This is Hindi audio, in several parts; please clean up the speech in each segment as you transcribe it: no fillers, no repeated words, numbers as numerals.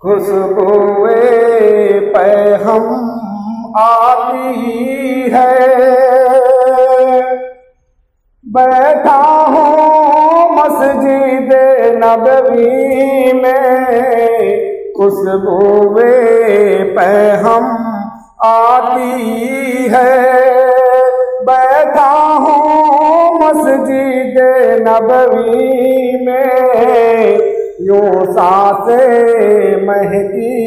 खुशबुए पैहम आती है। बैठा हूँ मस्जिद नबवी में, खुशबुए पैहम आती है। बैठा हूँ मस्जिद नबवी में, यूं सांसें महकी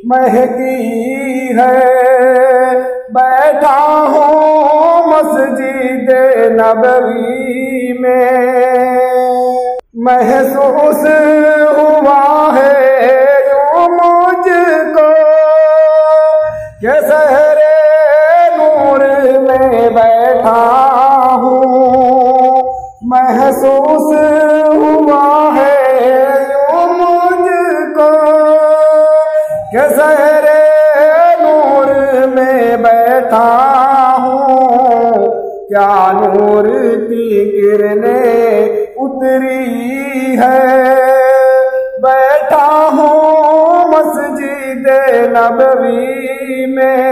महकी है। बैठा हूँ मस्जिद नबवी में, महसूस हुआ है यूं मुझको कि सहरे नूर में बैठा हूँ। महसूस हुआ है यूं मुझको कि सहरे नूर में बैठा हूँ। क्या नूर की किरणें उतरी है। बैठा हूँ मस्जिद नबवी में,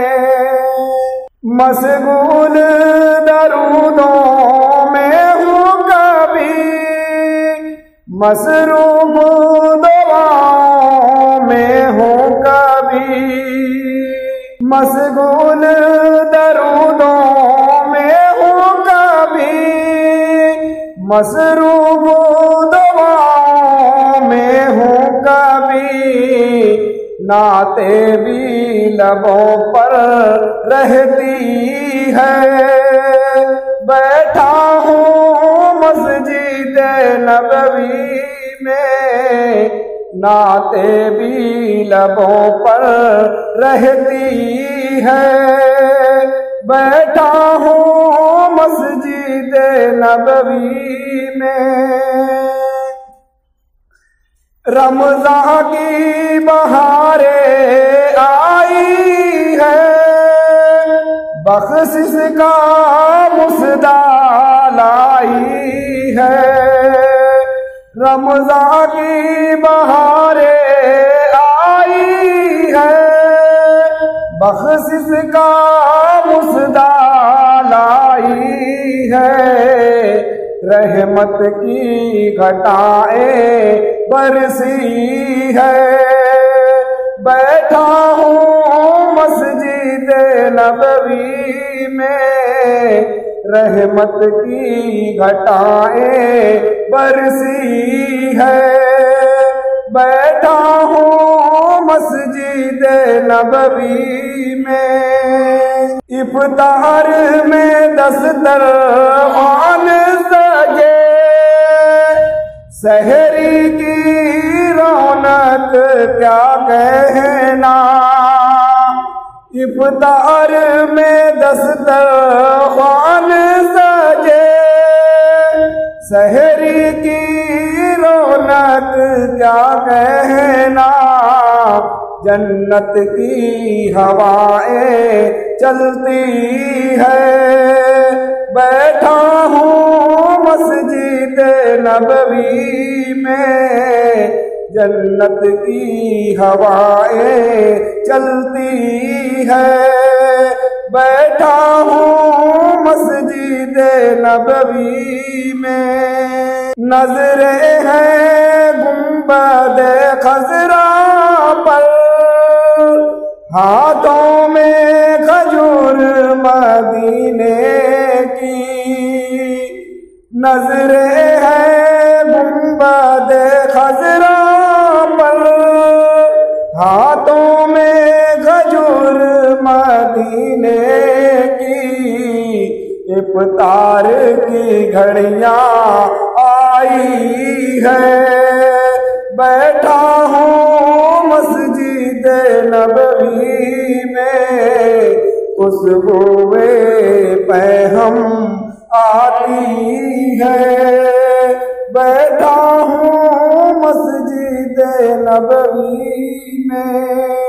मशगूल दरूदों में हूँ कभी, मसरूफ दुआओं में हूँ कभी। मशगूल दरूदों में हूँ कभी, मसरूफ दुआओं में हूँ कभी। नाते भी लबों पर रहती है। बैठा हूँ मस्जिद नबवी में, नाते भी लबों पर रहती है। बैठा हूँ मस्जिद नबवी में, रमज़ान की बहारें आई है। बख्शिश का मुसदा लाई है। रमज़ान की बहारें आई है। बख्शिश का मुसदा लाई है। रहमत की घटाएं बरसी है। बैठा हूँ मस्जिद नबवी में, रहमत की घटाएं बरसी है। बैठा हूँ मस्जिद नबवी में, इफ्तार में दस्तरख़्वान सजे। सहरी की रौनक क्या कहना। इफ्तार में दस्तरख़्वान सजे। सहरी की रौनक क्या कहना। जन्नत की हवाएं चलती है। बैठा हूँ मस्जिद नबवी में, जन्नत की हवाएं चलती है। बैठा हूँ मस्जिद नबवी में, नजरें हैं गुंबद खजरा पर। हाथों में खजूर मदीने की। नजरें हैं गुंबद खजरा पर। हाथों में खजूर मदीने की। इफ्तार की घड़ियां आई है। बैठा हूँ मस्जिद नबवी में, खुशबुए पैहम आती है। बैठा हूँ मस्जिद नबवी में।